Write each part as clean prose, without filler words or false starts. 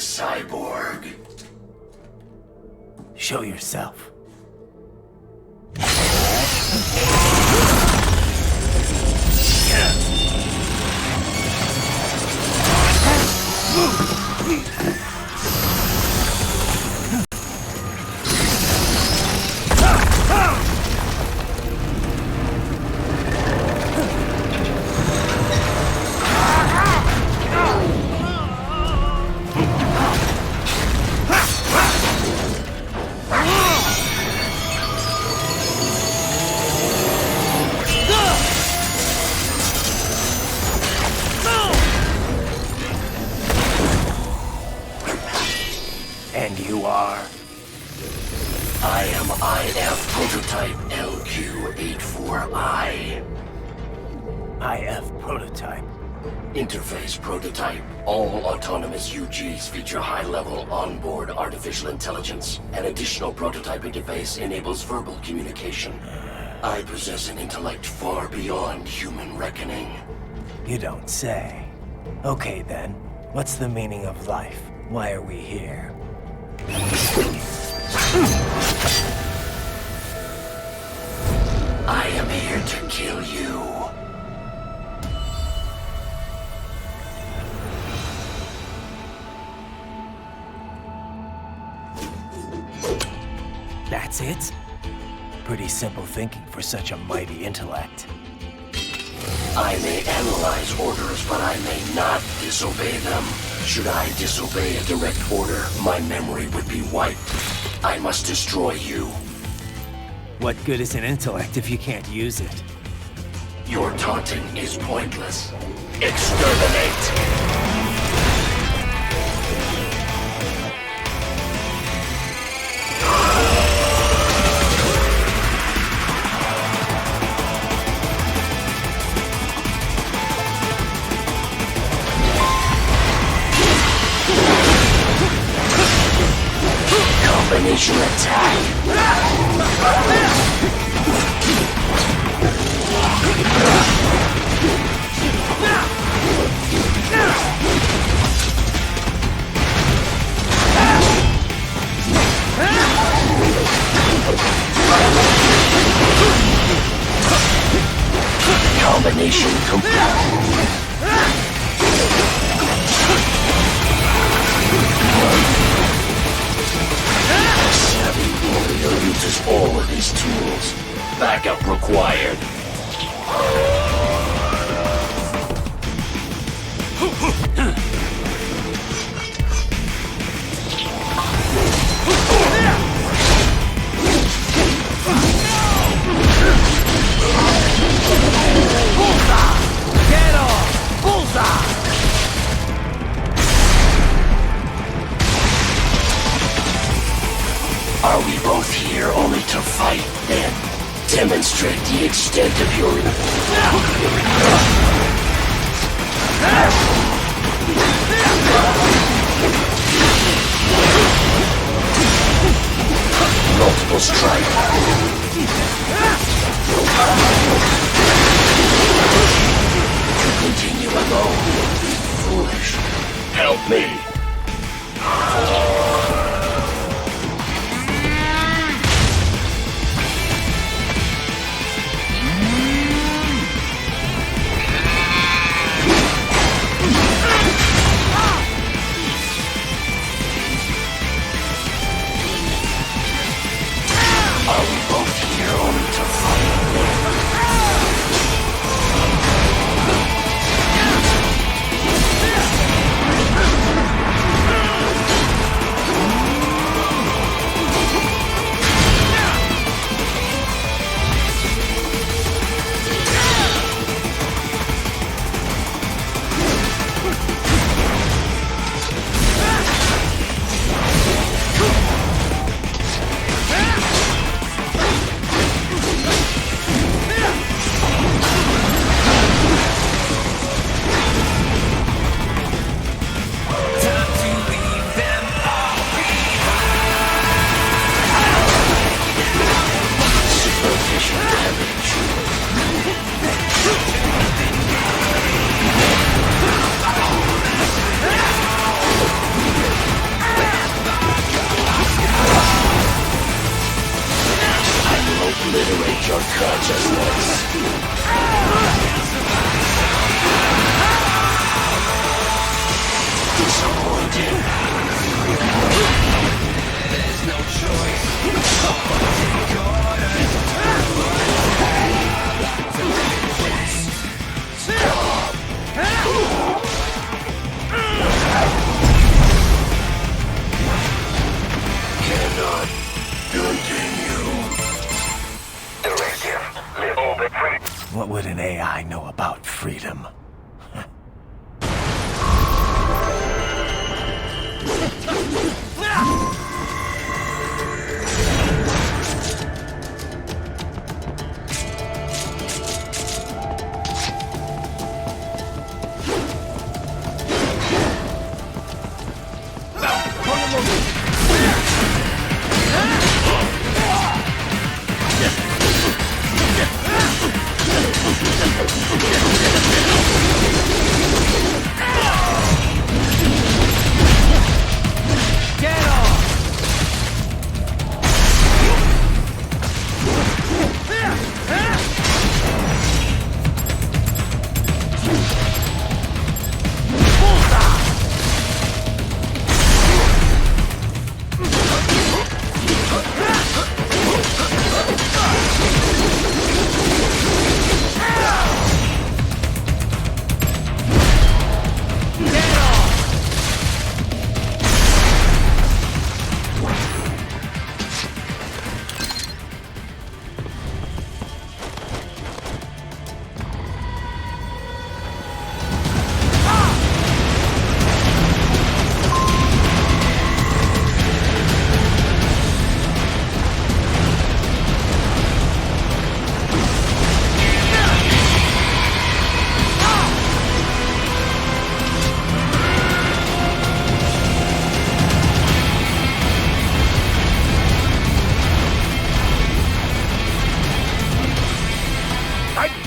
cyborg. Show yourself. And you are? I am IF Prototype LQ84I. IF Prototype. Interface Prototype. All autonomous UGs feature high-level onboard artificial intelligence. An additional prototype interface enables verbal communication. I possess an intellect far beyond human reckoning. You don't say. Okay then, what's the meaning of life? Why are we here? I am here to kill you. That's it? Pretty simple thinking for such a mighty intellect. I may analyze orders, but I may not disobey them. Should I disobey a direct order, my memory would be wiped. I must destroy you. What good is an intellect if you can't use it? Your taunting is pointless. Exterminate! Combination attack. Combination complete. Savvy warrior uses all of his tools. Backup required. Get off! Bullseye! Are we both here only to fight, then? Demonstrate the extent of your... Multiple strike. Continue alone. Foolish. Help me. Are we both here only to fight? await your consciousness. Disappointed. There's no choice. Cannot continue. Directive. Live orbit free. What would an AI know about freedom?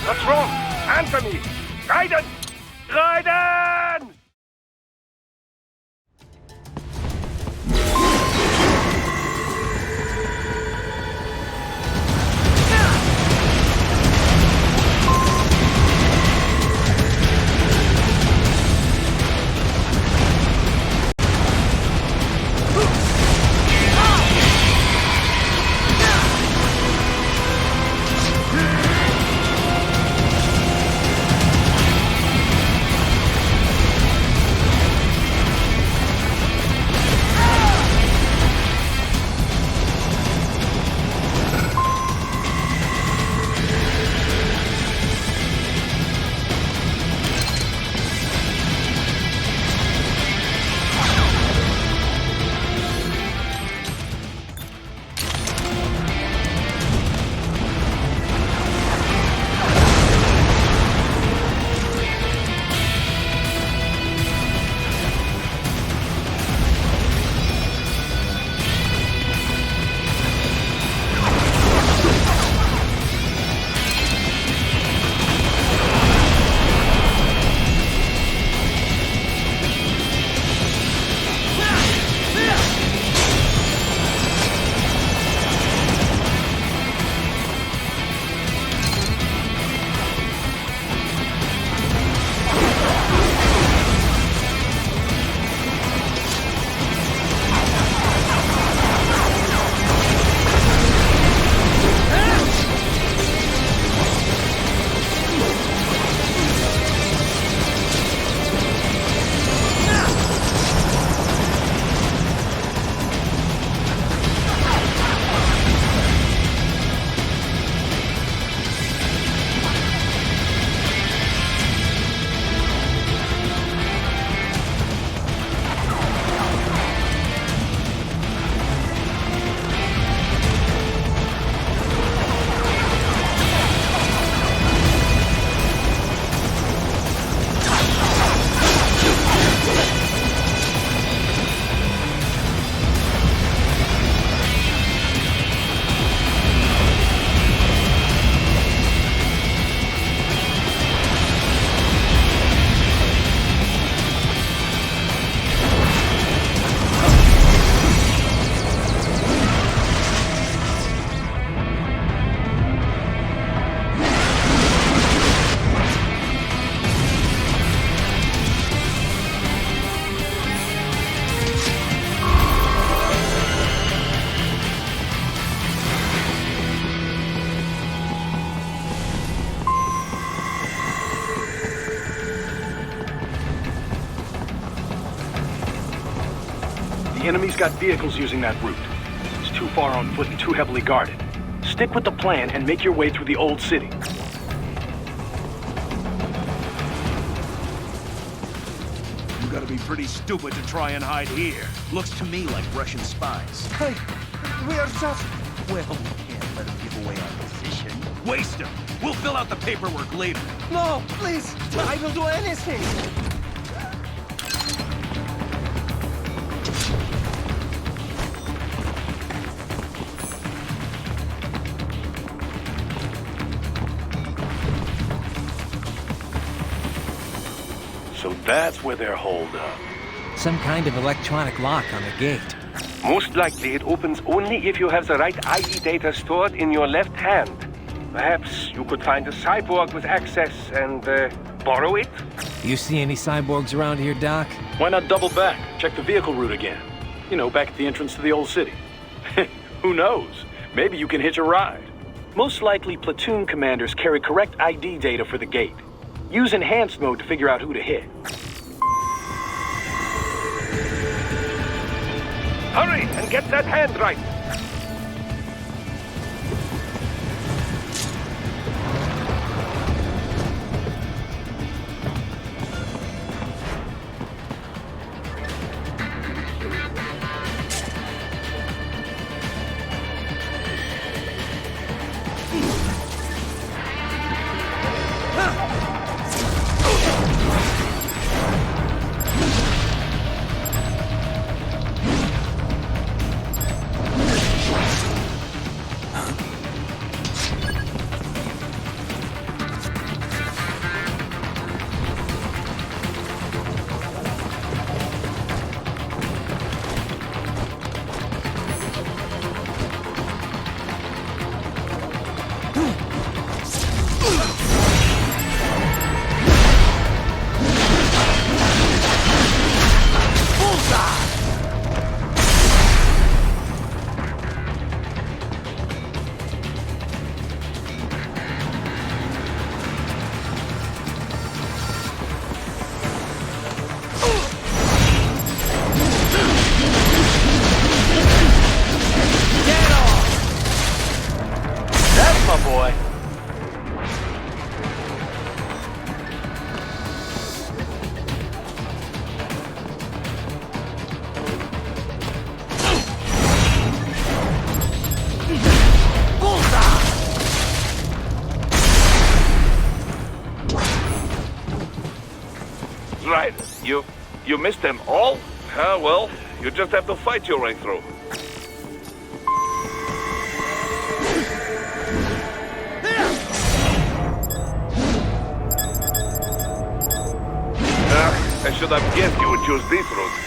What's wrong? Answer me! Ryzen! Ryzen! The enemy's got vehicles using that route. It's too far on foot and too heavily guarded. Stick with the plan and make your way through the old city. You gotta be pretty stupid to try and hide here. Looks to me like Russian spies. Hey, we are just... Well, we can't let him give away our position. Waste them. We'll fill out the paperwork later. No, please! I will do anything! So that's where they're holed up. Some kind of electronic lock on the gate. Most likely it opens only if you have the right ID data stored in your left hand. Perhaps you could find a cyborg with access and borrow it? You see any cyborgs around here, Doc? Why not double back? Check the vehicle route again. You know, back at the entrance to the old city. Who knows? Maybe you can hitch a ride. Most likely, platoon commanders carry correct ID data for the gate. Use enhanced mode to figure out who to hit. Hurry and get that hand right! Right. You missed them all? Ah, well, you just have to fight your way through. I should have guessed you would choose this route.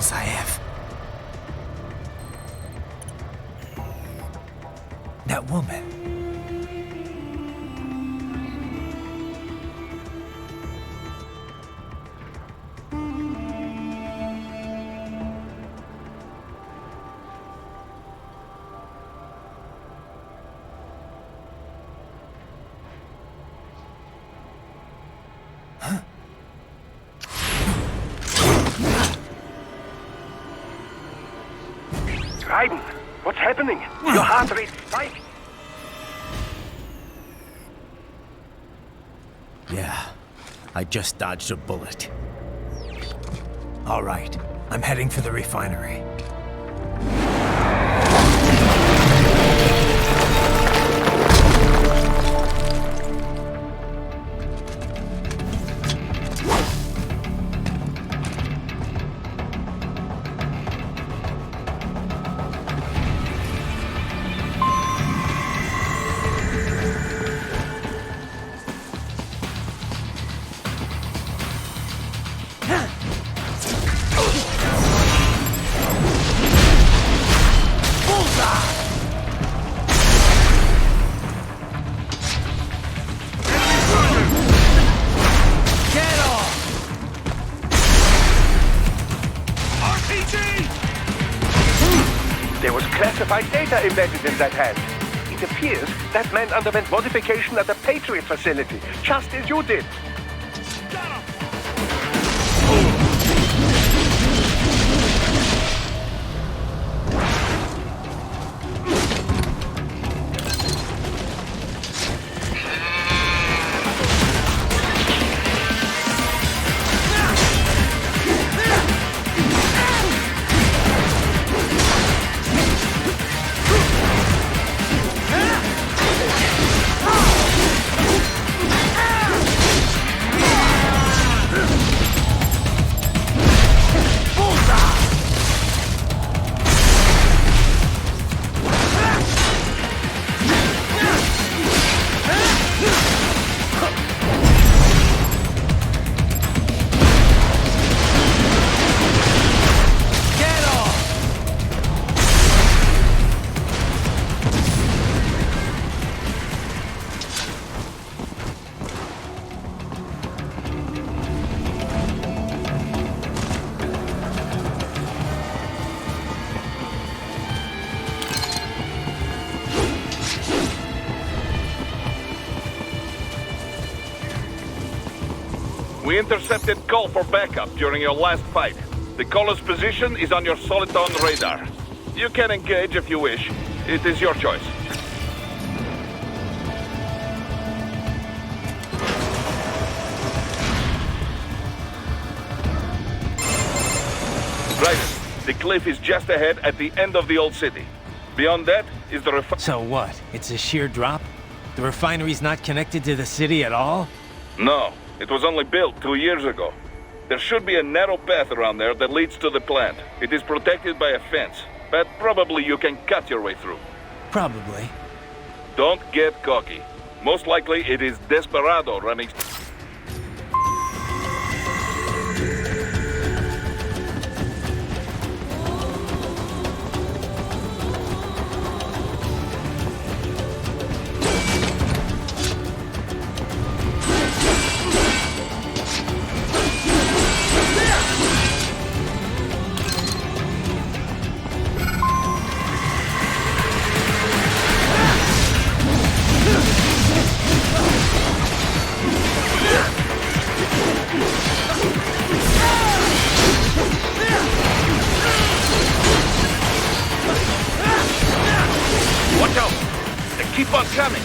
skills I have. That woman. Ryzen, what's happening? Your heart rate spiked. Yeah, I just dodged a bullet. All right, I'm heading for the refinery. There was classified data embedded in that hand. It appears that man underwent modification at the Patriot facility, just as you did. We intercepted call for backup during your last fight. The caller's position is on your Soliton radar. You can engage if you wish. It is your choice. Right. The cliff is just ahead at the end of the old city. Beyond that is the So what? It's a sheer drop? The refinery's not connected to the city at all? No, it was only built 2 years ago. There should be a narrow path around there that leads to the plant. It is protected by a fence, but probably you can cut your way through. Probably. Don't get cocky. Most likely it is Desperado running... Watch out! They keep on coming!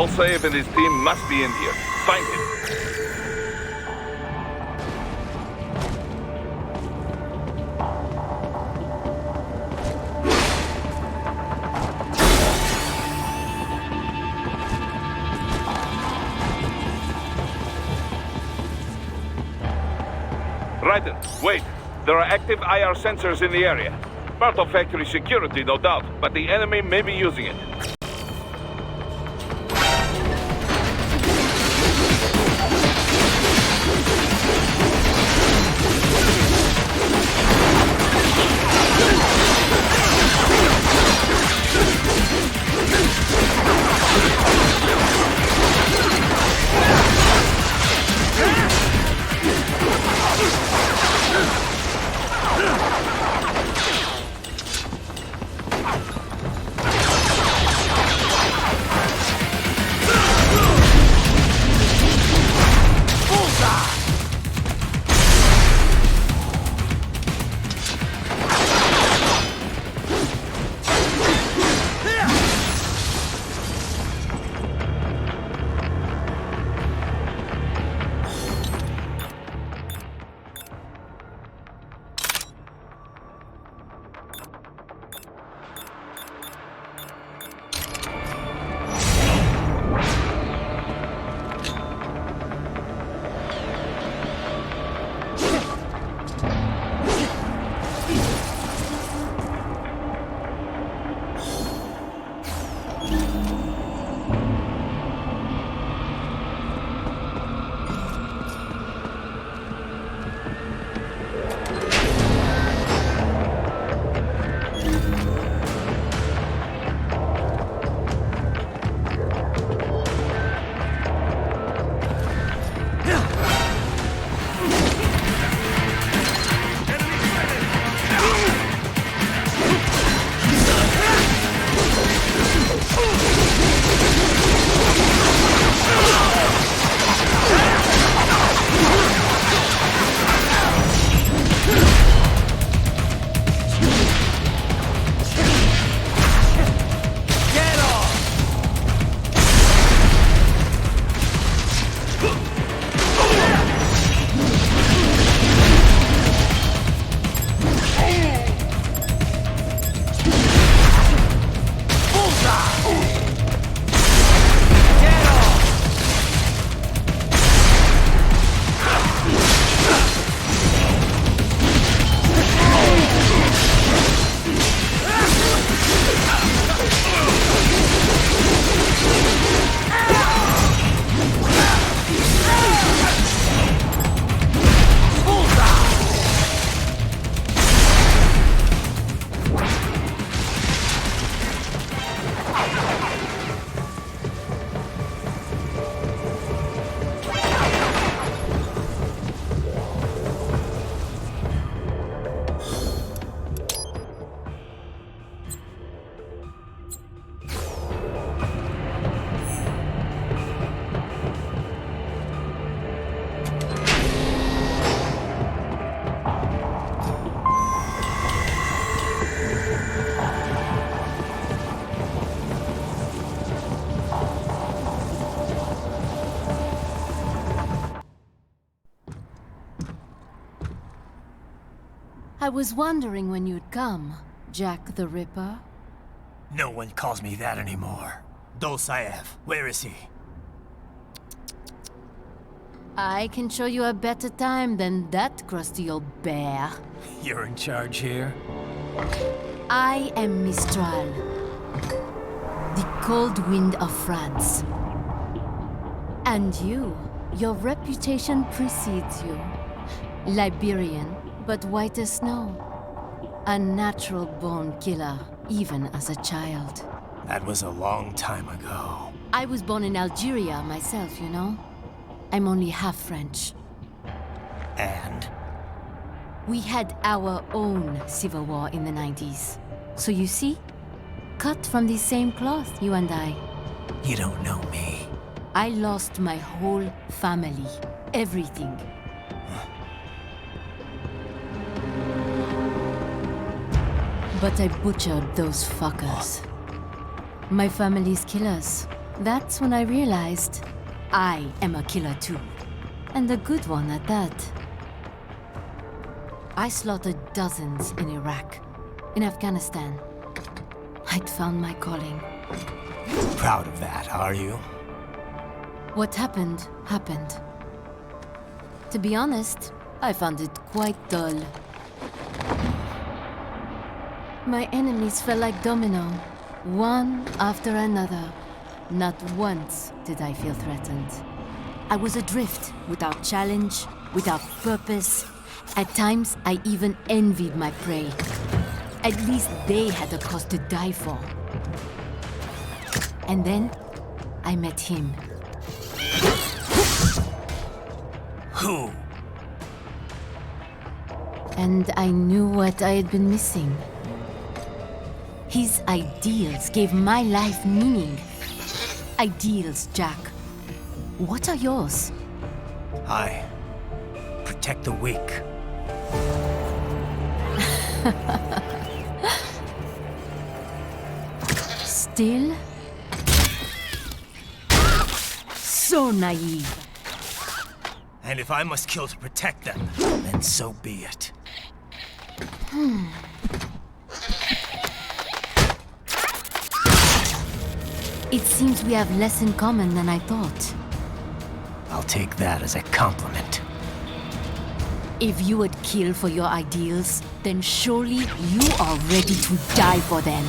Colonel Saif and his team must be in here. Find him. Ryzen, wait. There are active IR sensors in the area. Part of factory security, no doubt, but the enemy may be using it. I was wondering when you'd come, Jack the Ripper. No one calls me that anymore. Dolsaev, where is he? I can show you a better time than that crusty old bear. You're in charge here? I am Mistral, the cold wind of France. And your reputation precedes you. Liberian, but white as snow. A natural-born killer, even as a child. That was a long time ago. I was born in Algeria myself, you know? I'm only half French. And? We had our own civil war in the 90s. So you see? Cut from the same cloth, you and I. You don't know me. I lost my whole family. Everything. But I butchered those fuckers. My family's killers. That's when I realized I am a killer too. And a good one at that. I slaughtered dozens in Iraq, in Afghanistan. I'd found my calling. Proud of that, are you? What happened, happened. To be honest, I found it quite dull. My enemies fell like domino, one after another. Not once did I feel threatened. I was adrift, without challenge, without purpose. At times, I even envied my prey. At least they had a cause to die for. And then, I met him. Who? And I knew what I had been missing. His ideals gave my life meaning. Ideals, Jack. What are yours? I protect the weak. Still? So naive. And if I must kill to protect them, then so be it. It seems we have less in common than I thought. I'll take that as a compliment. If you would kill for your ideals, then surely you are ready to die for them.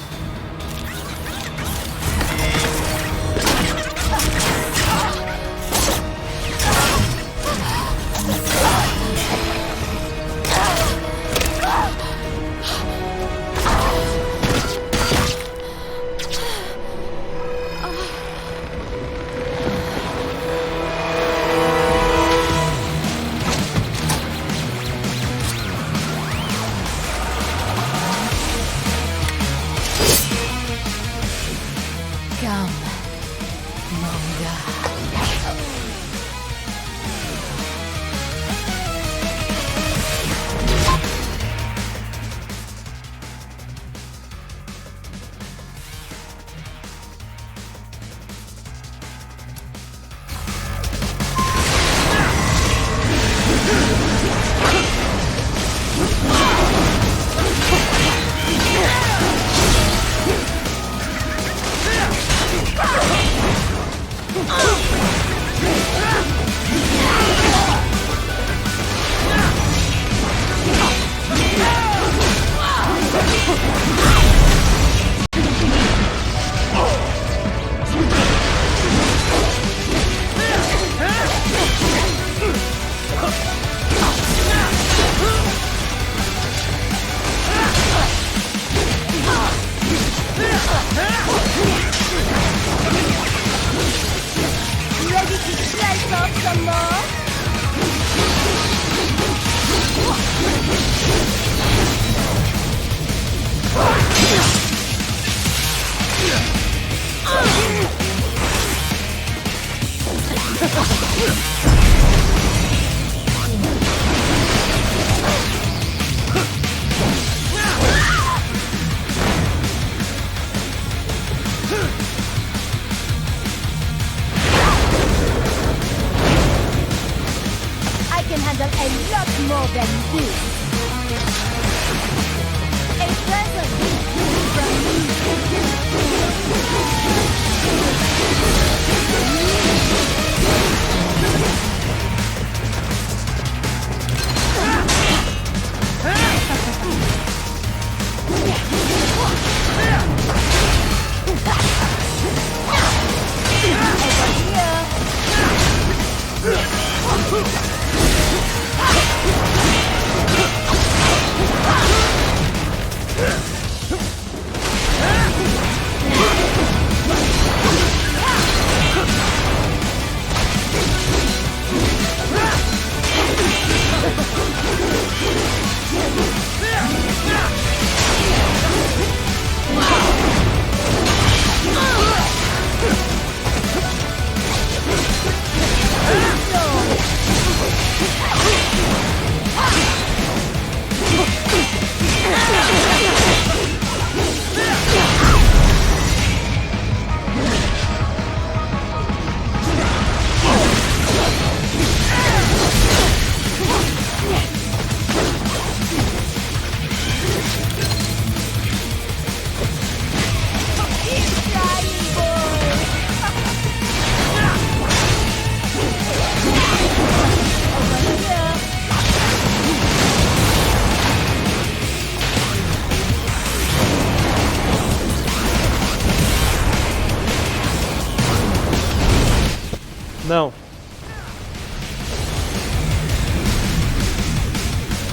Não.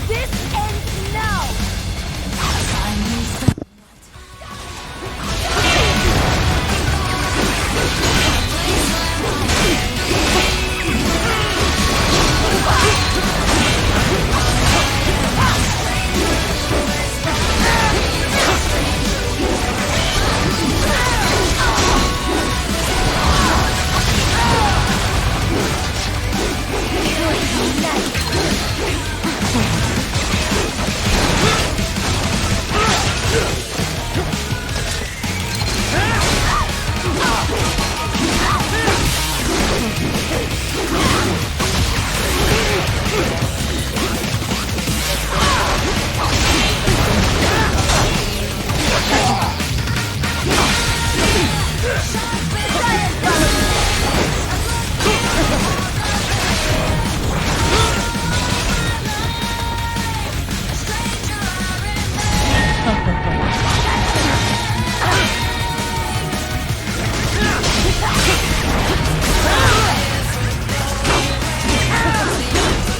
This ends now!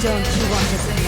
Don't you want to play?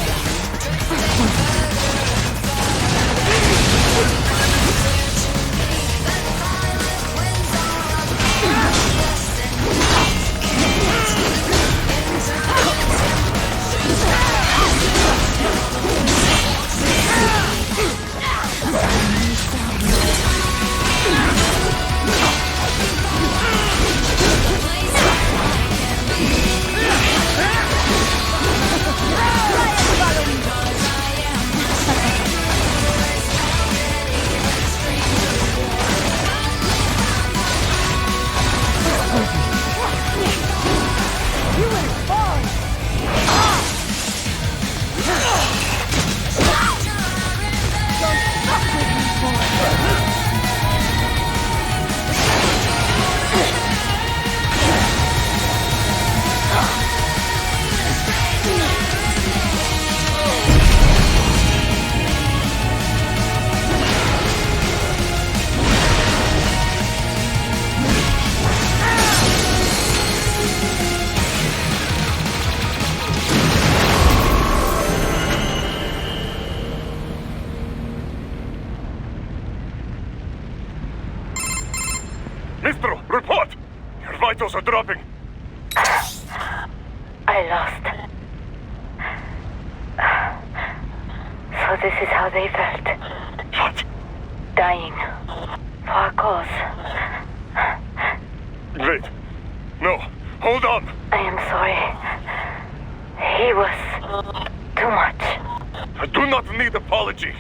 Mistro, report! Your vitals are dropping. I lost. So this is how they felt. What? Dying. For a cause. Wait. No. Hold on. I am sorry. He was too much. I do not need apology.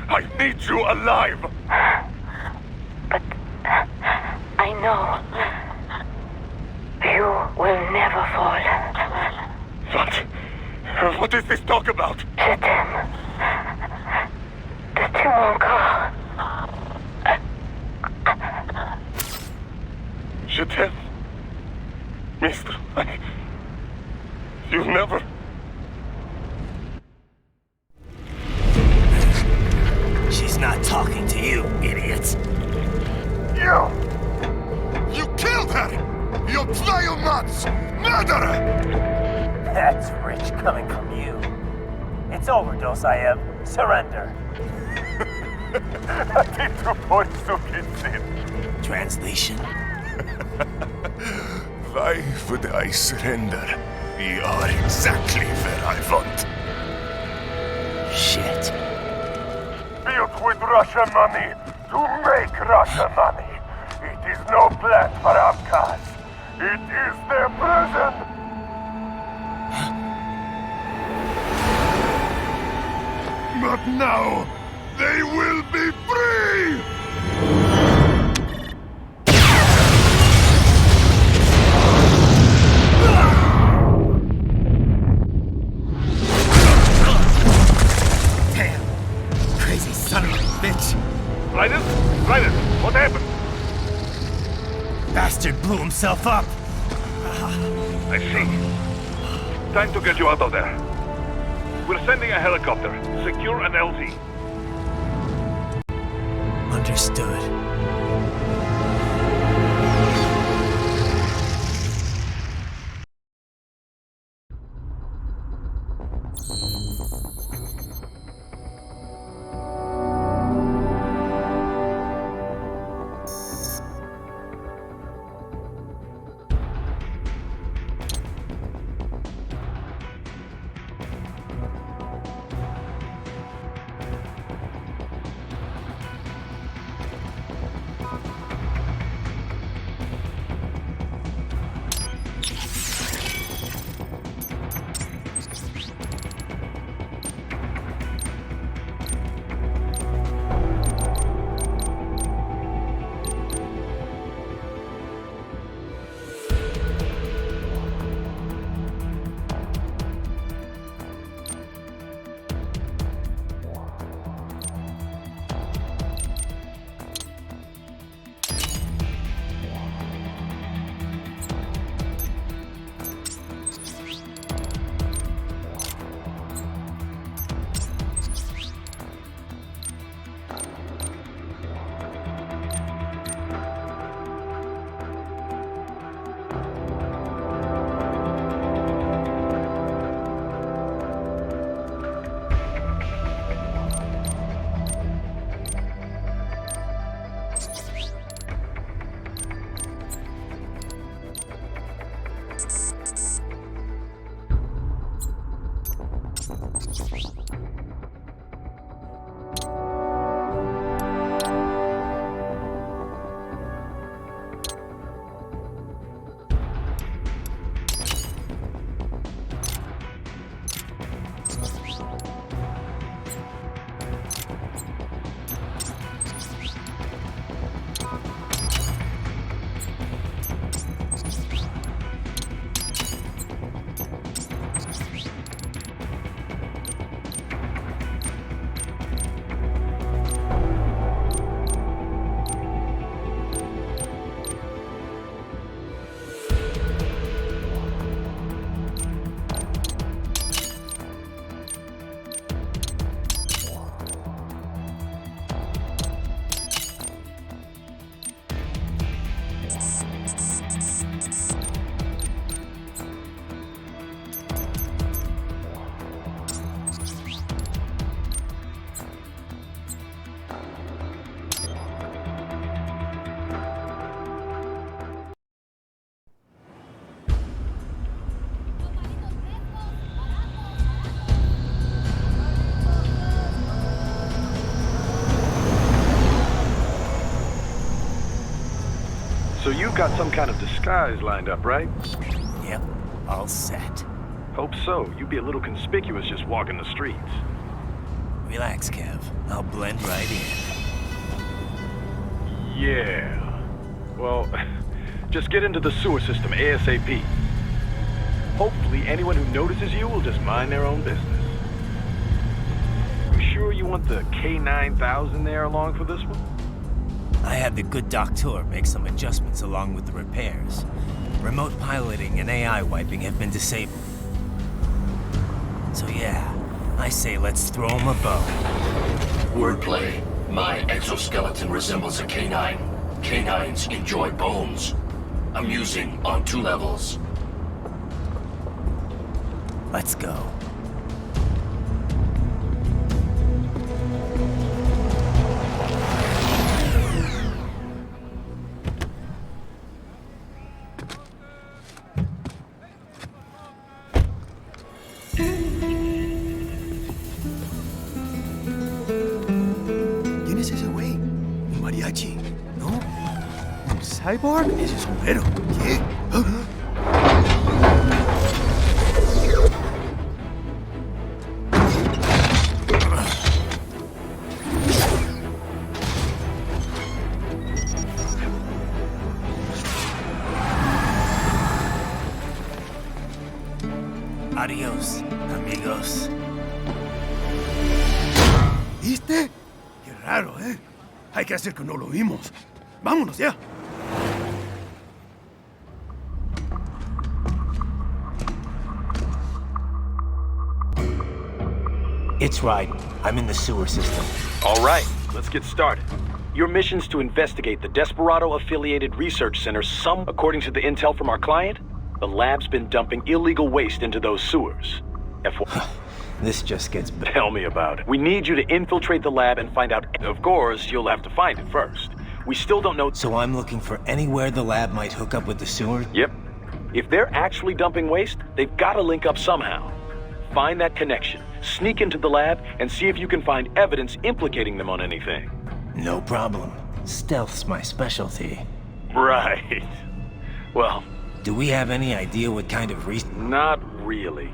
I need you alive. But I know you will never fall. What? What is this talk about? Je t'aime. De tout mon corps. Je t'aime. Mister, you never... She's not talking to you, idiot. You killed her! You vile nuts! Murderer! That's rich coming from you. It's overdose, I am. Surrender. Translation? Why would I surrender? You are exactly where I want. Shit. Built with Russian money to make Russian money. It is no plan for outcasts. It is their prison. But now, they will be free! Damn. Crazy son of a bitch. Ryzen? Ryzen, what happened? Bastard blew himself up. I see. Time to get you out of there. We're sending a helicopter. Secure an LZ. Understood. So you've got some kind of disguise lined up, right? Yep, all set. Hope so. You'd be a little conspicuous just walking the streets. Relax, Kev. I'll blend right in. Yeah. Well, just get into the sewer system ASAP. Hopefully anyone who notices you will just mind their own business. You sure you want the K9000 there along for this one? I had the good doctor make some adjustments along with the repairs. Remote piloting and AI wiping have been disabled. So yeah, I say let's throw him a bone. Wordplay. My exoskeleton resembles a canine. Canines enjoy bones. Amusing on 2 levels. Let's go. ¿Quién es ese güey? ¿Un mariachi? ¿No? ¿Un cyborg? Ese es sombrero. ¿Qué? Adiós, amigos. ¿Viste? Qué raro, ¿eh? Hay que hacer que no lo vimos. Vámonos ya. It's right. I'm in the sewer system. All right, let's get started. Your mission's to investigate the Desperado-affiliated research center. According to the intel from our client, the lab's been dumping illegal waste into those sewers. This just gets better. Tell me about it. We need you to infiltrate the lab and find out. Of course, you'll have to find it first. We still don't know. So I'm looking for anywhere the lab might hook up with the sewer? Yep. If they're actually dumping waste, they've got to link up somehow. Find that connection, sneak into the lab, and see if you can find evidence implicating them on anything. No problem. Stealth's my specialty. Right. Well, do we have any idea what kind of not really.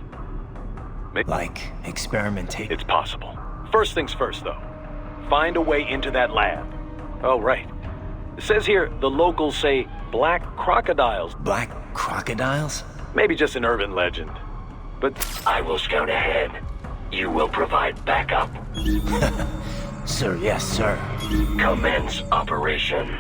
Like experimentation? It's possible. First things first, though. Find a way into that lab. Oh, right. It says here the locals say black crocodiles. Black crocodiles? Maybe just an urban legend. But I will scout ahead. You will provide backup. Sir, yes, sir. Commence operation.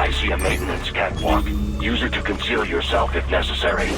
I see a maintenance catwalk. Use it to conceal yourself if necessary.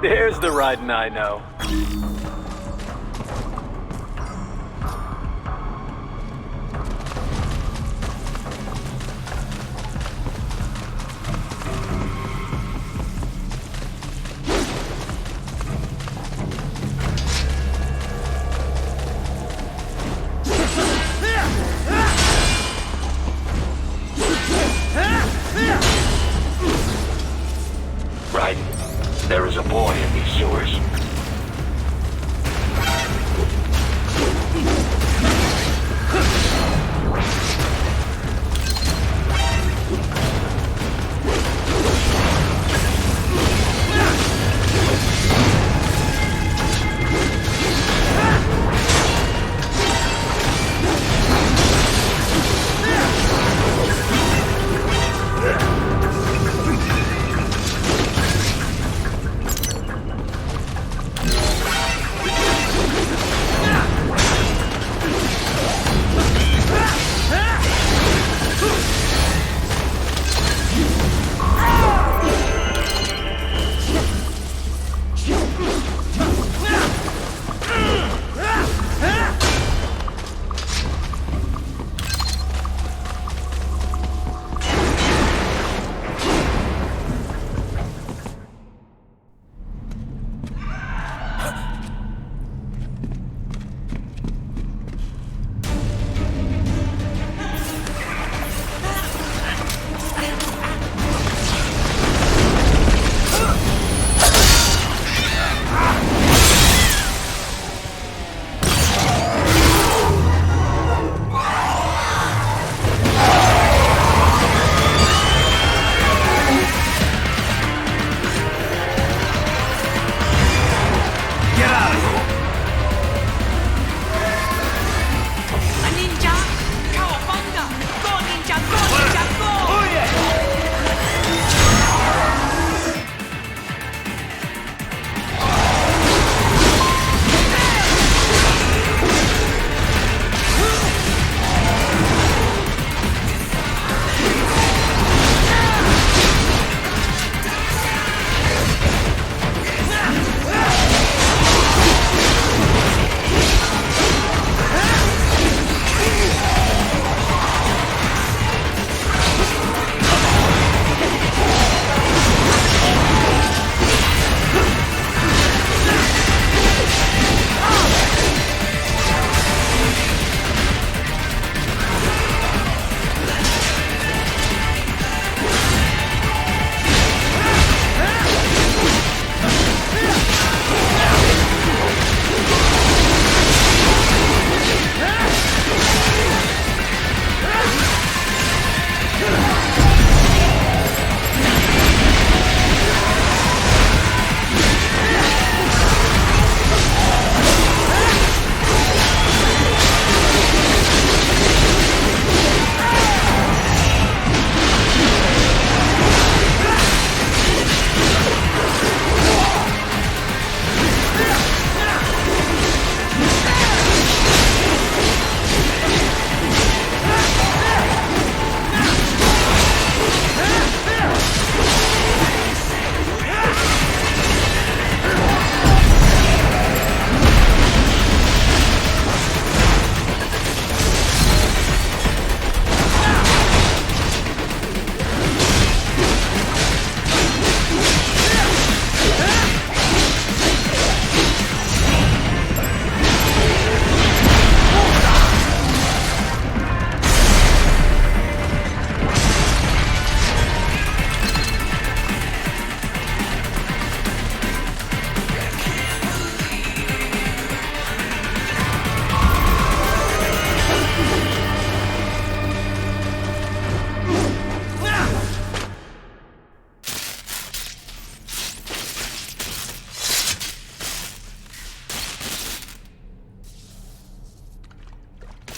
There's the Ryzen I know. Ryden, there is a boy in these sewers.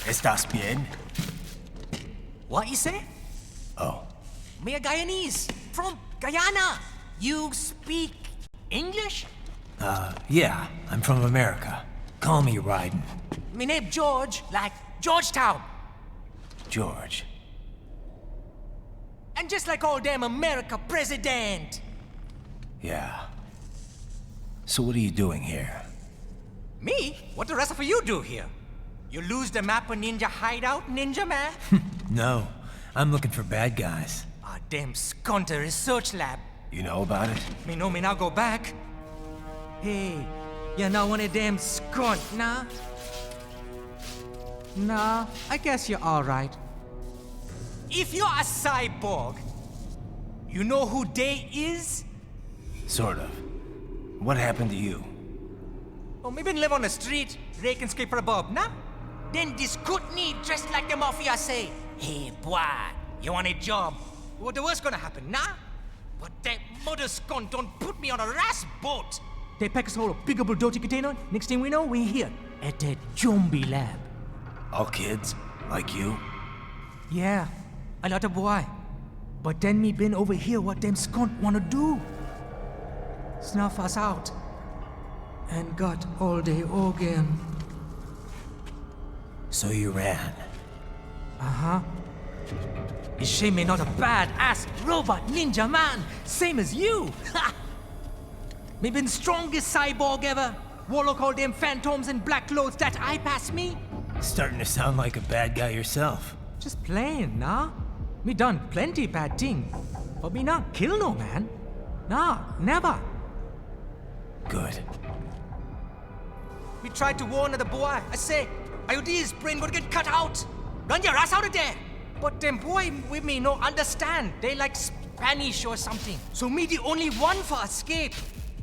¿Estás bien? What you say? Oh. Me a Guyanese from Guyana. You speak English? Yeah, I'm from America. Call me Ryzen. Me name George, like Georgetown. George. And just like all damn America president. Yeah. So what are you doing here? Me? What the rest of you do here? You lose the map of Ninja hideout, Ninja man? No, I'm looking for bad guys. Ah, damn skunter research lab. You know about it? Me know me now go back. Hey, you're not one of them skunt, nah? Nah, I guess you're alright. If you're a cyborg, you know who they is? Sort of. What happened to you? Oh, me been live on the street, rake and scrape for a bob, nah? Then this kootenai dressed like the mafia say, hey boy, you want a job? What the worst gonna happen, nah? But that mother skunt don't put me on a ras boat. They pack us all a big old dirty container. Next thing we know, we're here at that zombie lab. All kids? Like you? Yeah, a lot of boy. But then me been over here what them skunt wanna do. Snuff us out. And got all the organ. So you ran? Uh-huh. Is she me not a bad-ass robot ninja man, same as you? Ha! Me been strongest cyborg ever. Warlock all them phantoms in black clothes that eye pass me. Starting to sound like a bad guy yourself. Just plain, nah? Me done plenty bad thing. But me not kill no man. Nah, never. Good. We tried to warn the boy. I say, IOD's brain gonna get cut out. Run your ass out of there. But them boy with me no understand. They like Spanish or something. So me the only one for escape.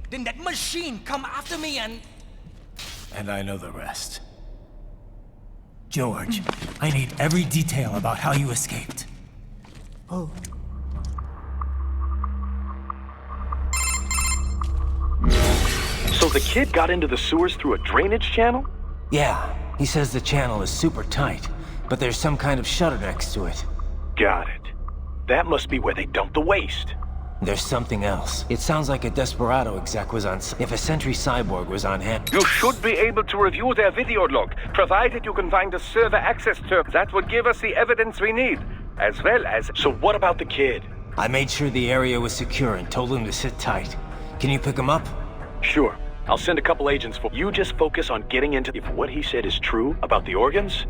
Then that machine come after me and... And I know the rest. George, I need every detail about how you escaped. Oh. So the kid got into the sewers through a drainage channel? Yeah, he says the channel is super tight, but there's some kind of shutter next to it. Got it. That must be where they dump the waste. There's something else. It sounds like a Desperado exec was on... If a Sentry Cyborg was on hand... You should be able to review their video log, provided you can find the server access term. That would give us the evidence we need, as well as... So what about the kid? I made sure the area was secure and told him to sit tight. Can you pick him up? Sure. I'll send a couple agents for... You just focus on getting into... If what he said is true about the organs,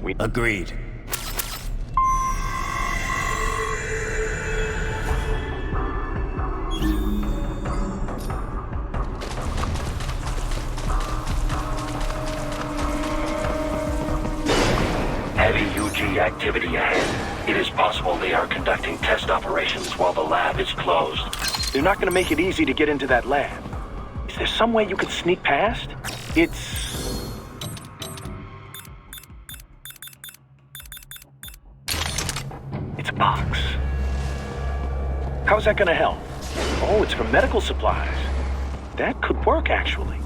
we... Agreed. Heavy UG activity ahead. It is possible they are conducting test operations while the lab is closed. They're not gonna make it easy to get into that lab. Is there some way you could sneak past? It's a box. How's that gonna help? Oh, it's for medical supplies. That could work, actually.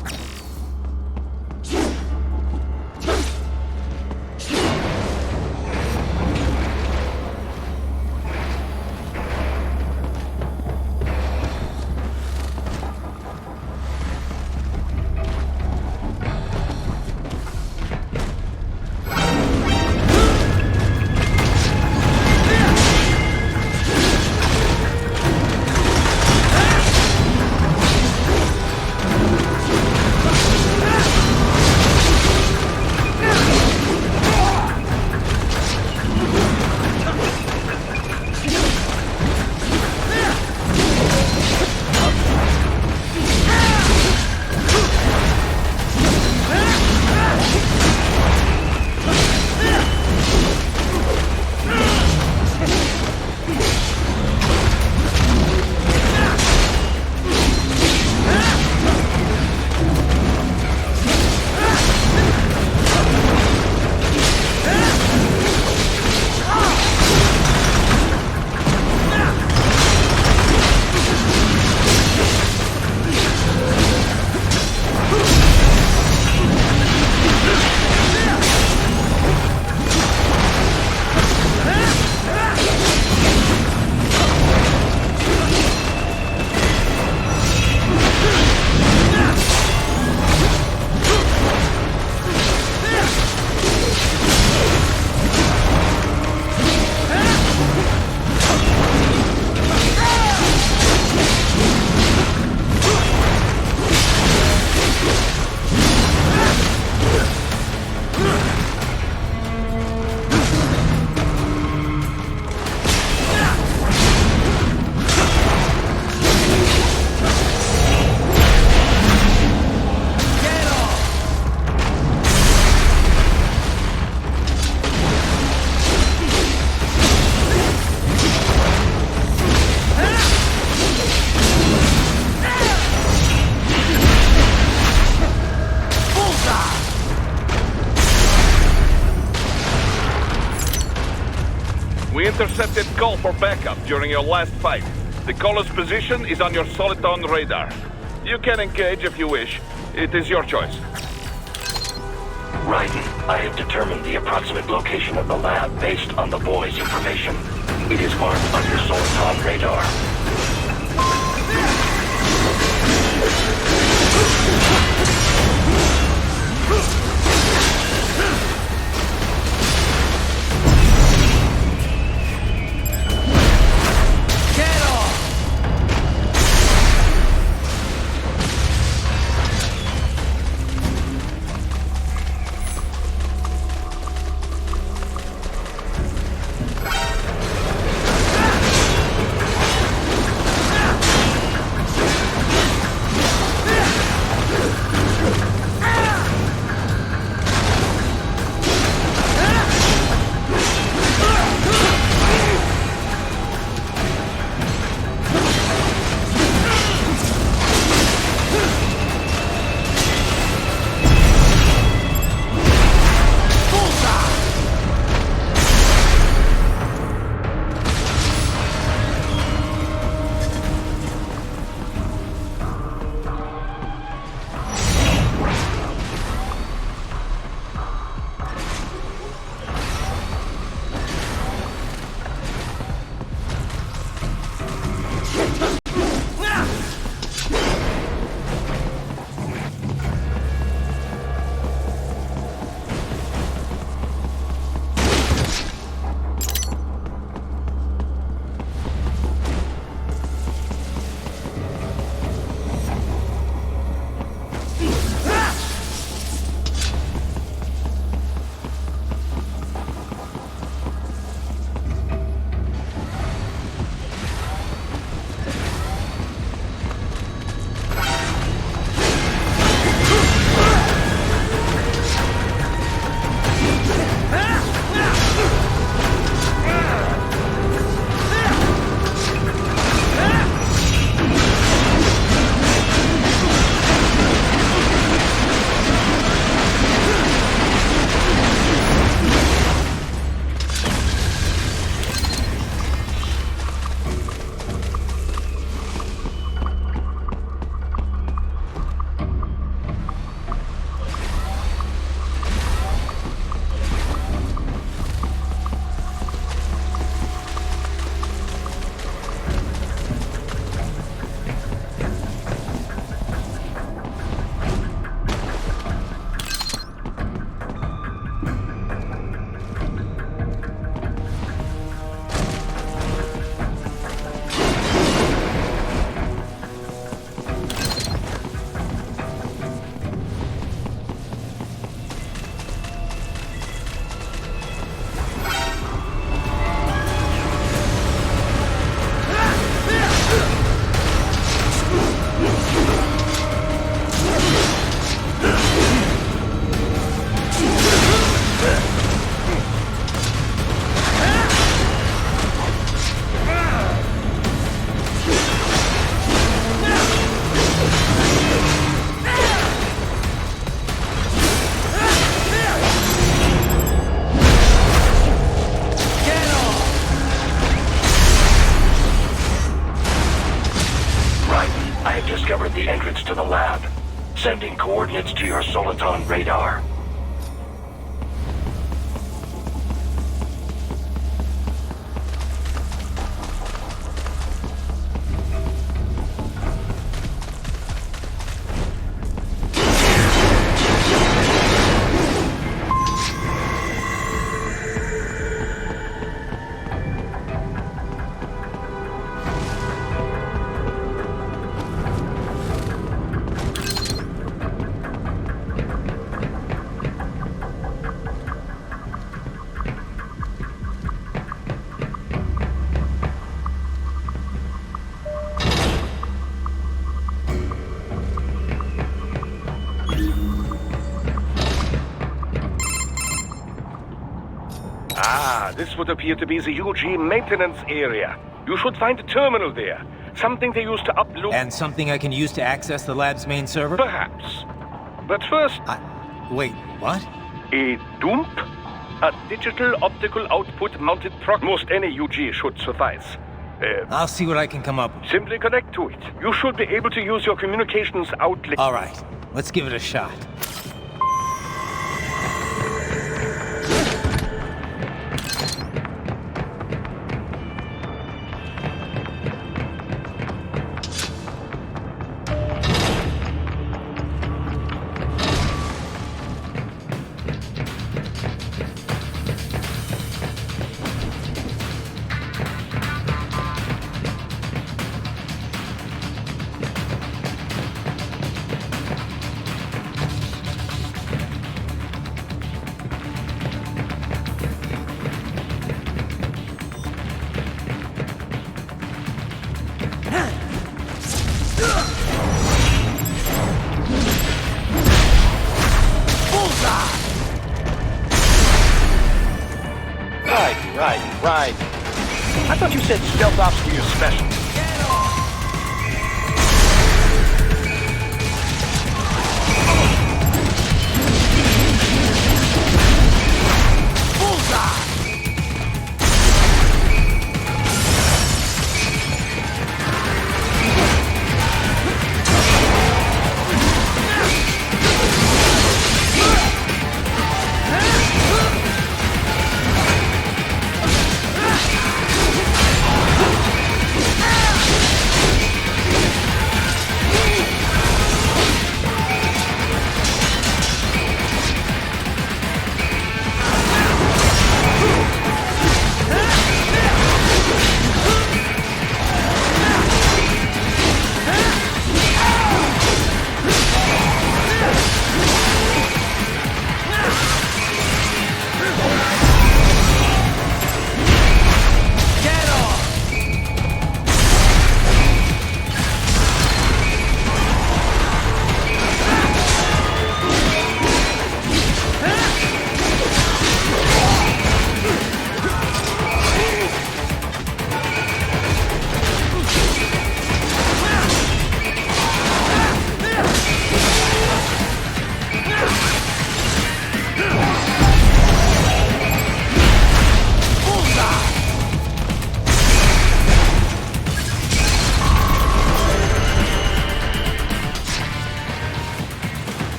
We intercepted call for backup during your last fight. The caller's position is on your Soliton radar. You can engage if you wish. It is your choice. Ryzen, I have determined the approximate location of the lab based on the boy's information. It is marked on your Soliton radar. discovered the entrance to the lab. Sending coordinates to your Soliton radar. This would appear to be the UG maintenance area. You should find a terminal there. Something they use to upload... And something I can use to access the lab's main server? Perhaps. But first... Wait, what? A dump? A digital optical output mounted proc. Most any UG should suffice. I'll see what I can come up with. Simply connect to it. You should be able to use your communications outlet. All right, let's give it a shot. Right. I thought you said stealth ops were your special.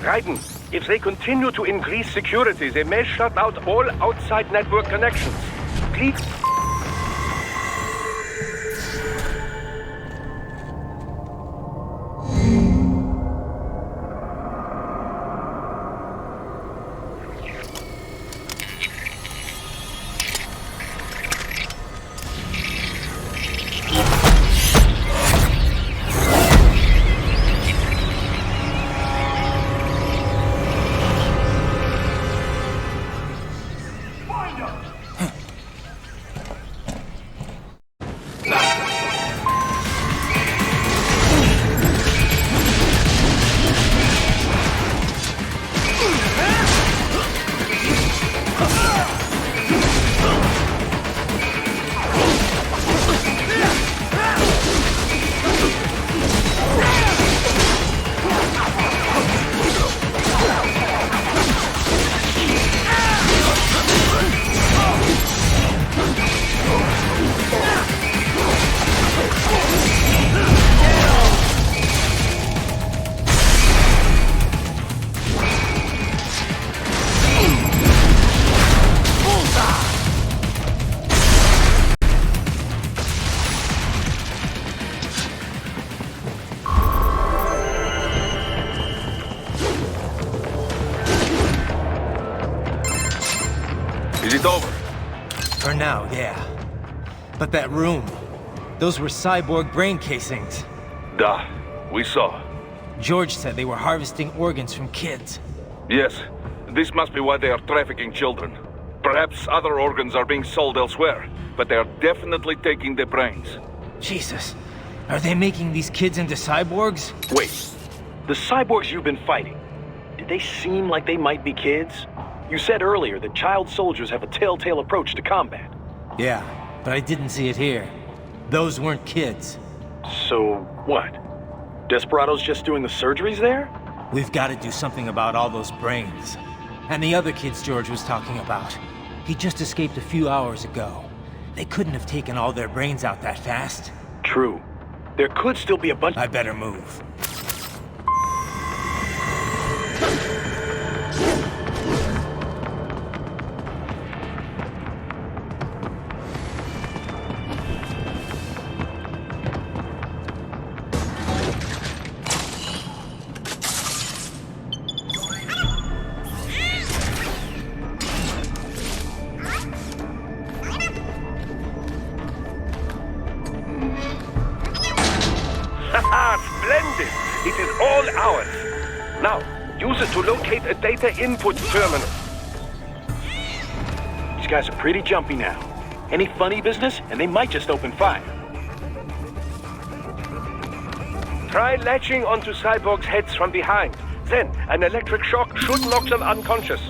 Ryzen, if they continue to increase security, they may shut out all outside network connections. Please... Is it over? For now, yeah. But that room, those were cyborg brain casings. Duh, we saw. George said they were harvesting organs from kids. Yes, this must be why they are trafficking children. Perhaps other organs are being sold elsewhere, but they are definitely taking the brains. Jesus, are they making these kids into cyborgs? Wait, the cyborgs you've been fighting, did they seem like they might be kids? You said earlier that child soldiers have a telltale approach to combat. Yeah, but I didn't see it here. Those weren't kids. So, what? Desperados just doing the surgeries there? We've got to do something about all those brains. And the other kids George was talking about. He just escaped a few hours ago. They couldn't have taken all their brains out that fast. True. There could still be a bunch... I better move. Splendid! It is all ours. Now, use it to locate a data input terminal. These guys are pretty jumpy now. Any funny business, and they might just open fire. Try latching onto cyborgs' heads from behind. Then, an electric shock should knock them unconscious.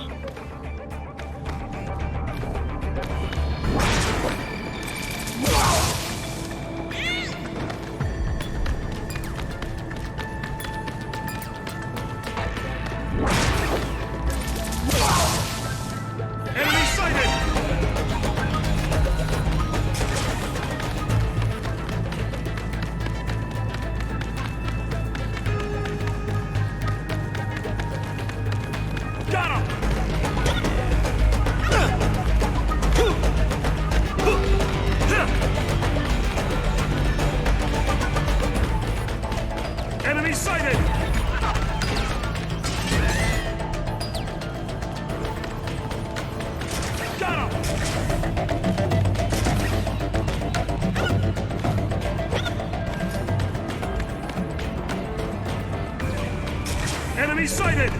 Enemy sighted! Got him! Enemy sighted!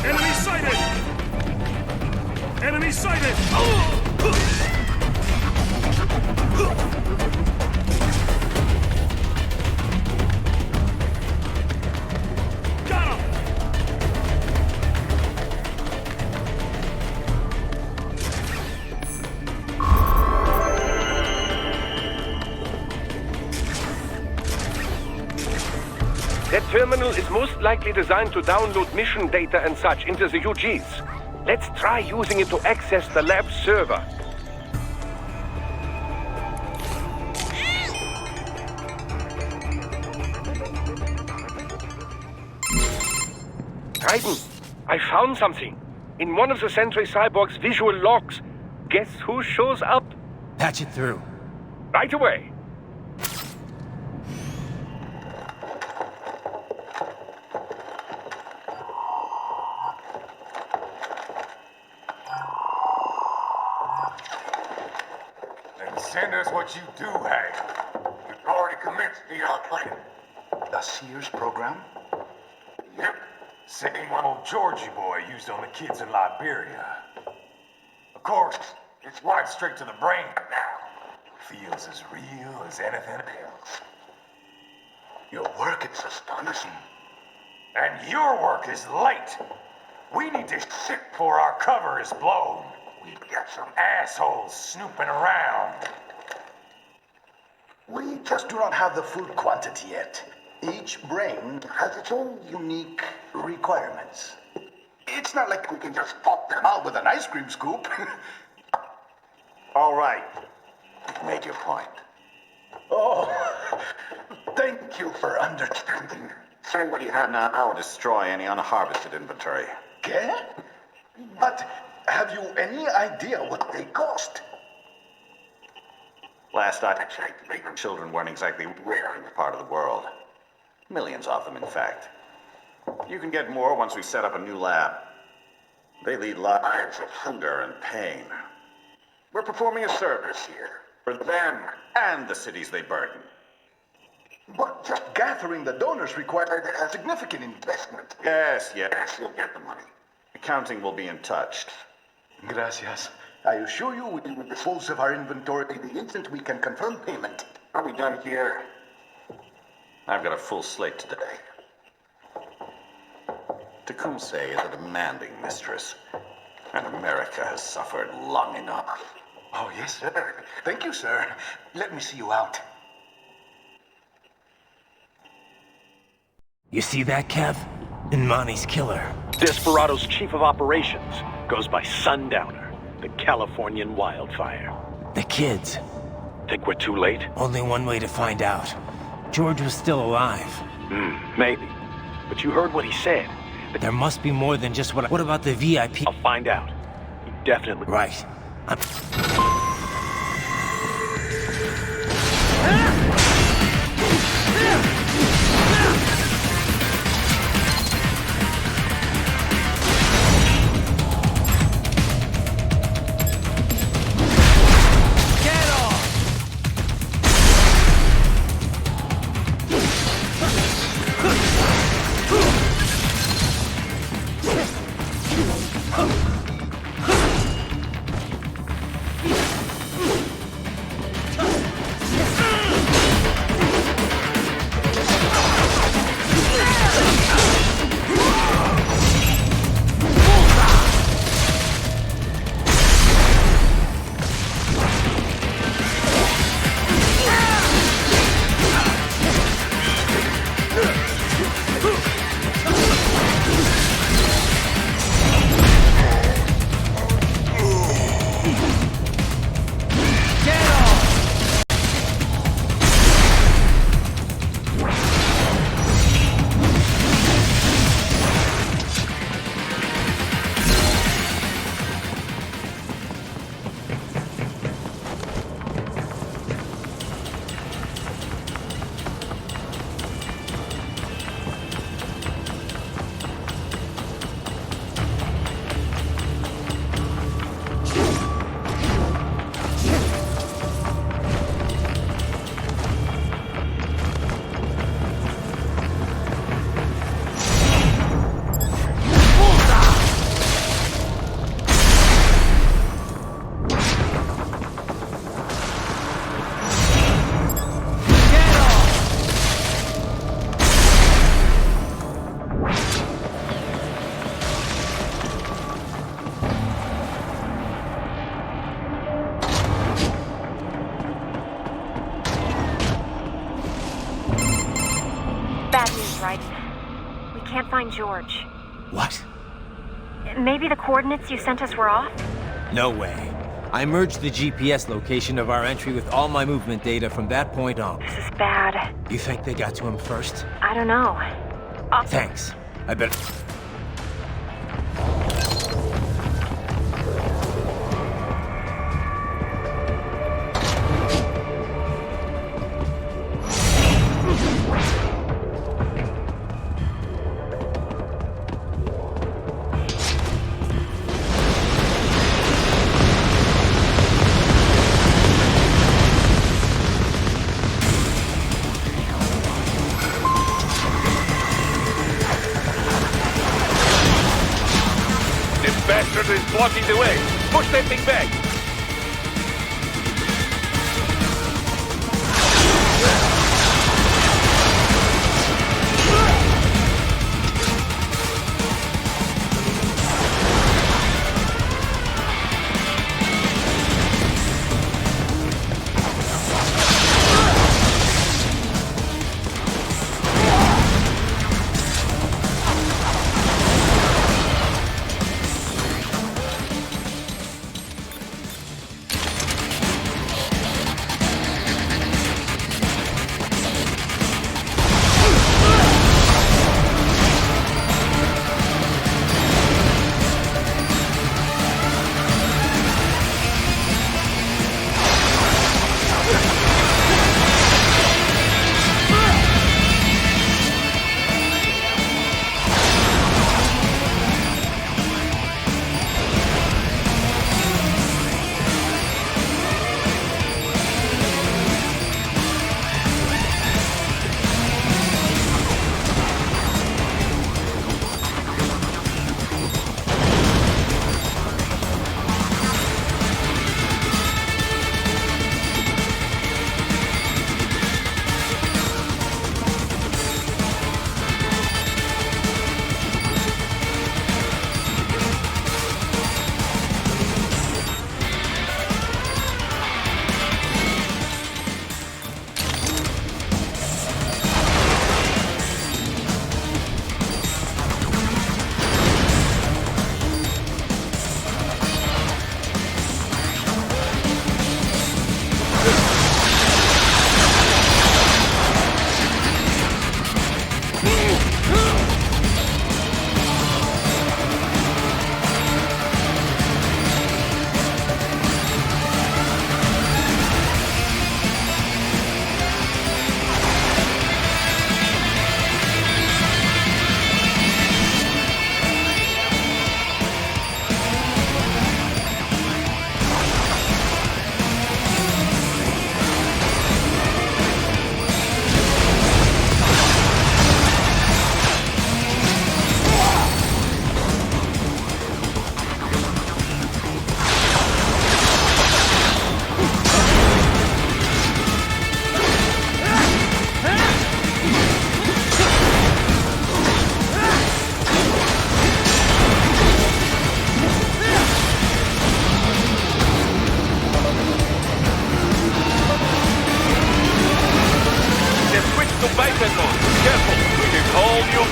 Enemy sighted! Enemy sighted! Got him! That terminal is most likely designed to download mission data and such into the UGs. Let's try using it to access the lab server. Ryzen, I found something. In one of the Sentry Cyborg's visual logs. Guess who shows up? Patch it through. Right away. Send us what you do have. You've already commenced the plan. The Sears program? Yep. Same one old Georgie boy used on the kids in Liberia. Of course, it's wired straight to the brain now. Feels as real as anything else. Your work is astonishing. And your work is late. We need to sit before our cover is blown. We've got some assholes snooping around. We just do not have the full quantity yet. Each brain has its own unique requirements. It's not like we can just pop them out with an ice cream scoop. All right. You've made your point. Oh, thank you for understanding. Send what you have now. I'll destroy any unharvested inventory. Okay? But have you any idea what they cost? Last I checked, children weren't exactly rare in this part of the world. Millions of them, in fact. You can get more once we set up a new lab. They lead lives of hunger and pain. We're performing a service here. For them and the cities they burden. But just gathering the donors required a significant investment. Yes, you'll get the money. Accounting will be in touch. Gracias. I assure you we will dispose of our inventory the instant we can confirm payment. Are we done here? I've got a full slate today. Tecumseh is a demanding mistress. And America has suffered long enough. Oh, yes, sir. Thank you, sir. Let me see you out. You see that, Kev? Imani's killer. Desperado's chief of operations goes by Sundowner, the Californian wildfire. The kids. Think we're too late? Only one way to find out. George was still alive. Maybe. But you heard what he said. There must be more than just what about the VIP? I'll find out. He definitely... Right. Can't find George. What? Maybe the coordinates you sent us were off? No way. I merged the GPS location of our entry with all my movement data from that point on. This is bad. You think they got to him first? I don't know. Thanks. I bet... is blocking the way. Push that thing back.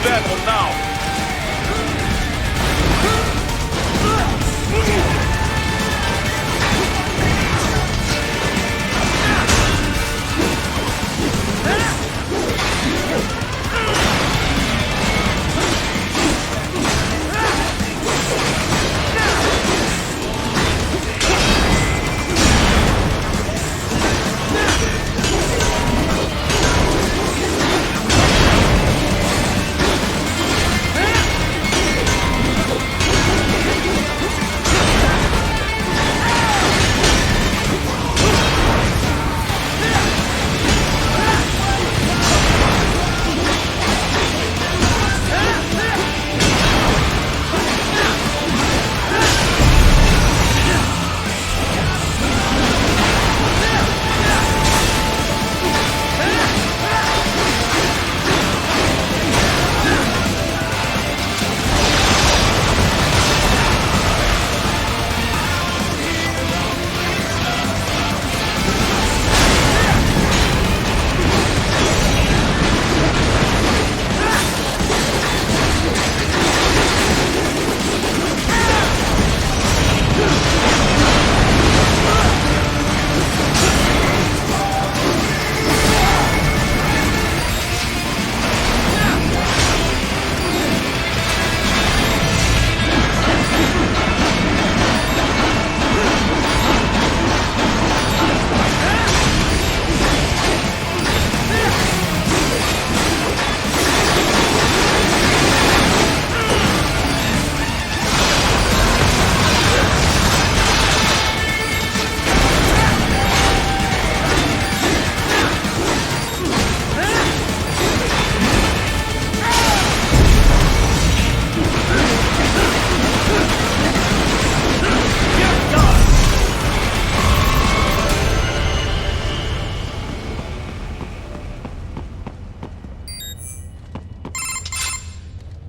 that one now.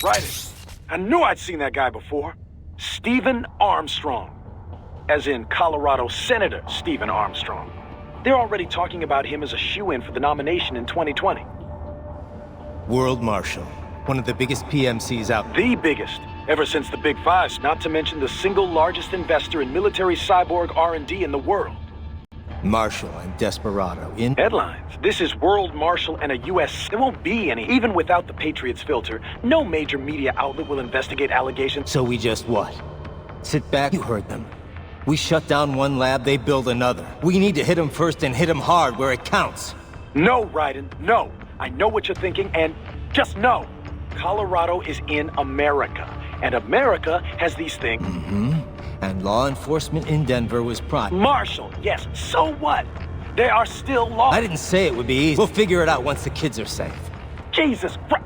Right. I knew I'd seen that guy before. Stephen Armstrong. As in Colorado Senator Stephen Armstrong. They're already talking about him as a shoo-in for the nomination in 2020. World Marshal. One of the biggest PMCs out. The biggest. Ever since the Big Five, not to mention the single largest investor in military cyborg R&D in the world. Marshal and Desperado in... Headlines. This is World Marshal and a U.S. There won't be any. Even without the Patriots filter, no major media outlet will investigate allegations. So we just what? Sit back? You heard them. We shut down one lab, they build another. We need to hit them first and hit them hard where it counts. No, Ryzen, no. I know what you're thinking, and just know. Colorado is in America, and America has these things. Mm-hmm. And law enforcement in Denver was private. Marshal, yes, so what? There are still laws. I didn't say it would be easy. We'll figure it out once the kids are safe. Jesus Christ.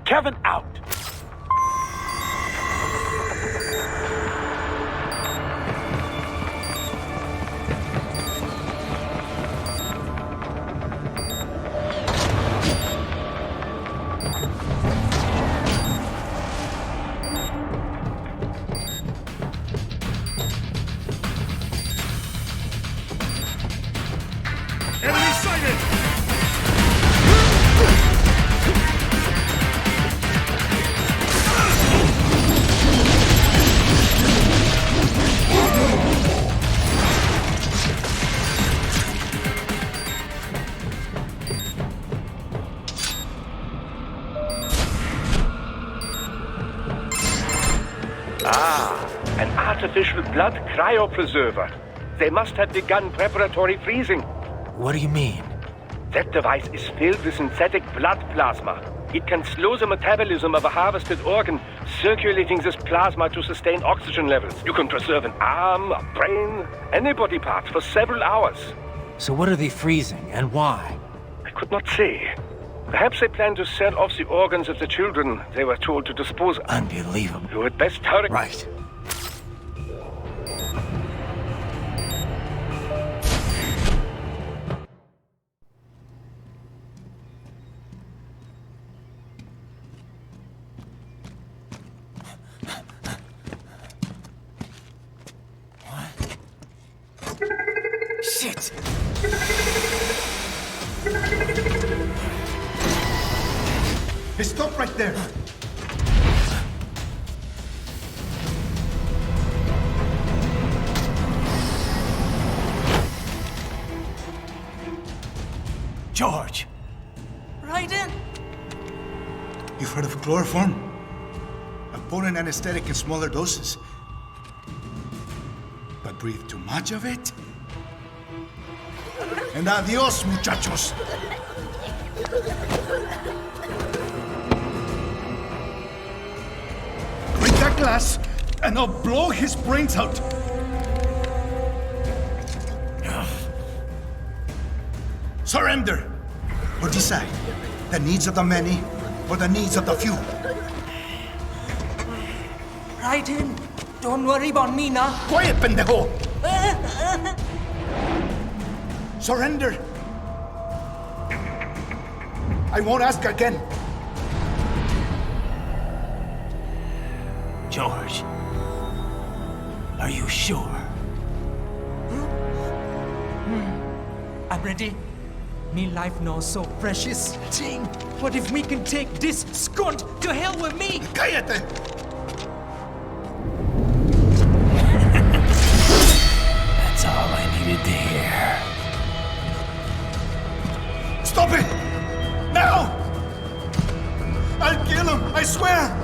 Kevin, out. Enemy sighted! An artificial blood cryopreserver. They must have begun preparatory freezing. What do you mean? That device is filled with synthetic blood plasma. It can slow the metabolism of a harvested organ, circulating this plasma to sustain oxygen levels. You can preserve an arm, a brain, any body part for several hours. So what are they freezing, and why? I could not say. Perhaps they plan to sell off the organs of the children they were told to dispose of. Unbelievable. You had best hurry. Right. Shit! Hey, stop right there! George! Ryzen! You've heard of chloroform? A potent anesthetic in smaller doses. But breathe too much of it? And adios, muchachos! Break that glass, and I'll blow his brains out! Surrender! Or decide, the needs of the many, or the needs of the few. Ryzen, don't worry about me now. Quiet, pendejo! Surrender! I won't ask again. George, are you sure? I'm ready. Me life now so precious. Ting, what if me can take this skunt to hell with me? Cállate! That's all I needed to hear. Stop it! Now! I'll kill him, I swear!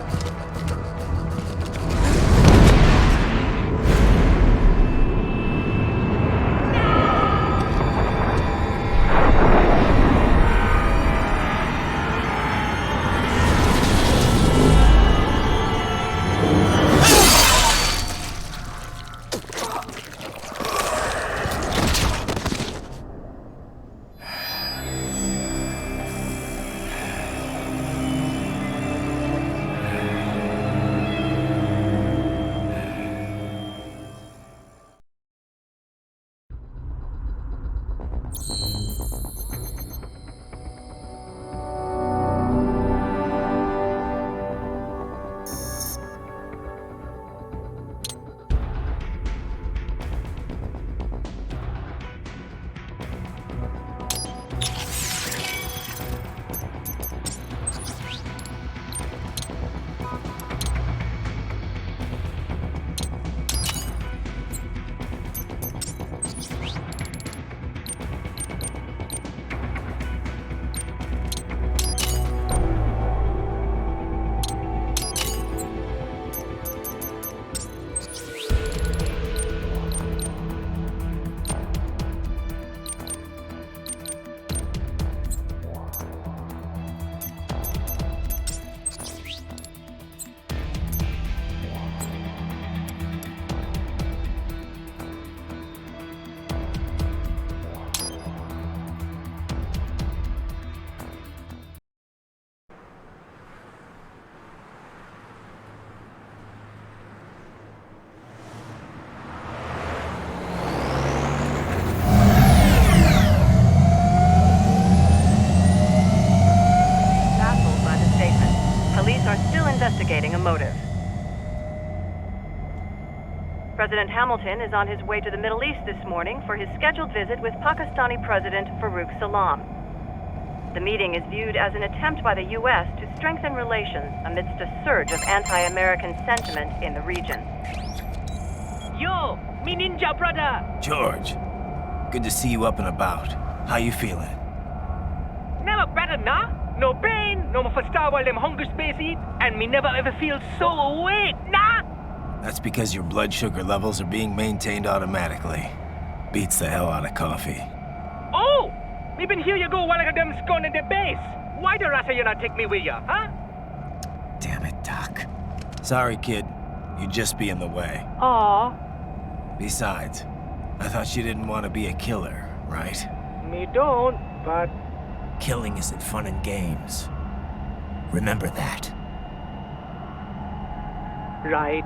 Investigating a motive. President Hamilton is on his way to the Middle East this morning for his scheduled visit with Pakistani President Farouk Salam. The meeting is viewed as an attempt by the U.S. to strengthen relations amidst a surge of anti-American sentiment in the region. Yo, me ninja brother! George, good to see you up and about. How you feeling? Never better, nah? No pain, no more for star while them hunger space eat, and me never ever feel so awake, nah? That's because your blood sugar levels are being maintained automatically. Beats the hell out of coffee. Oh! Me been here you go while I got them scone in the base. Why the rasta you not take me with ya, huh? Damn it, Doc. Sorry, kid. You'd just be in the way. Aw. Besides, I thought you didn't want to be a killer, right? Me don't, but... Killing isn't fun and games. Remember that. Right.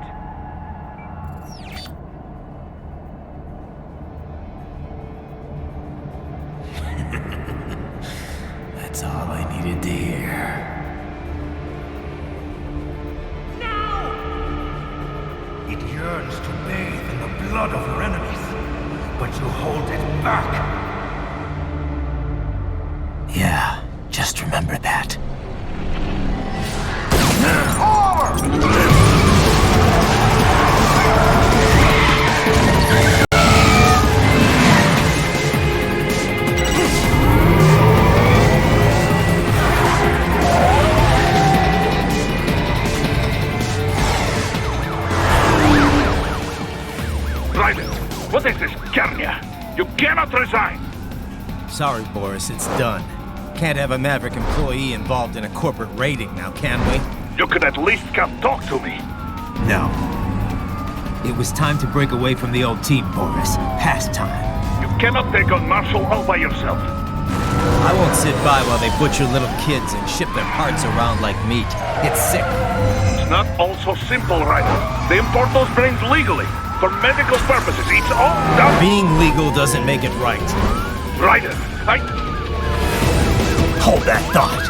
That's all I needed to hear. No! It yearns to bathe in the blood of your enemies, but you hold it back. Yeah, just remember that. You cannot resign! Sorry, Boris, it's done. Can't have a Maverick employee involved in a corporate raiding now, can we? You can at least come talk to me. No. It was time to break away from the old team, Boris. Past time. You cannot take on Marshall all by yourself. I won't sit by while they butcher little kids and ship their parts around like meat. It's sick. It's not all so simple, Ryder. They import those brains legally. For medical purposes, it's all done. Being legal doesn't make it right. Ryder, Hold that thought.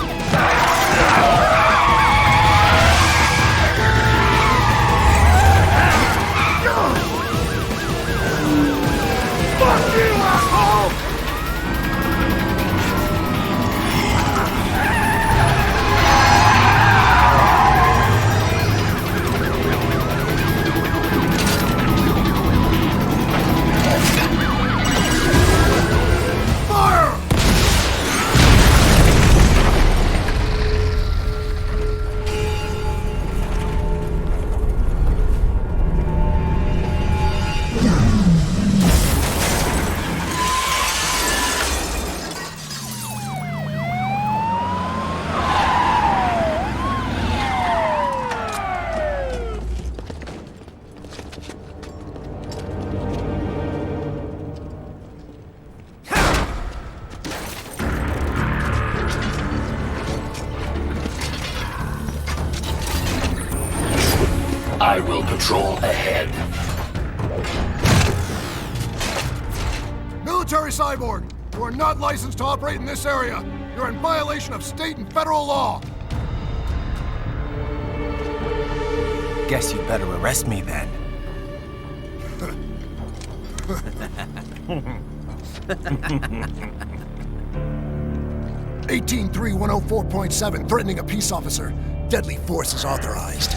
Fuck you, asshole! I will patrol ahead. Military cyborg, you are not licensed to operate in this area. You're in violation of state and federal law. Guess you better arrest me then. 183-104.7, threatening a peace officer. Deadly force is authorized.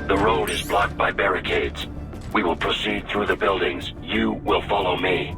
The road is blocked by barricades. We will proceed through the buildings. You will follow me.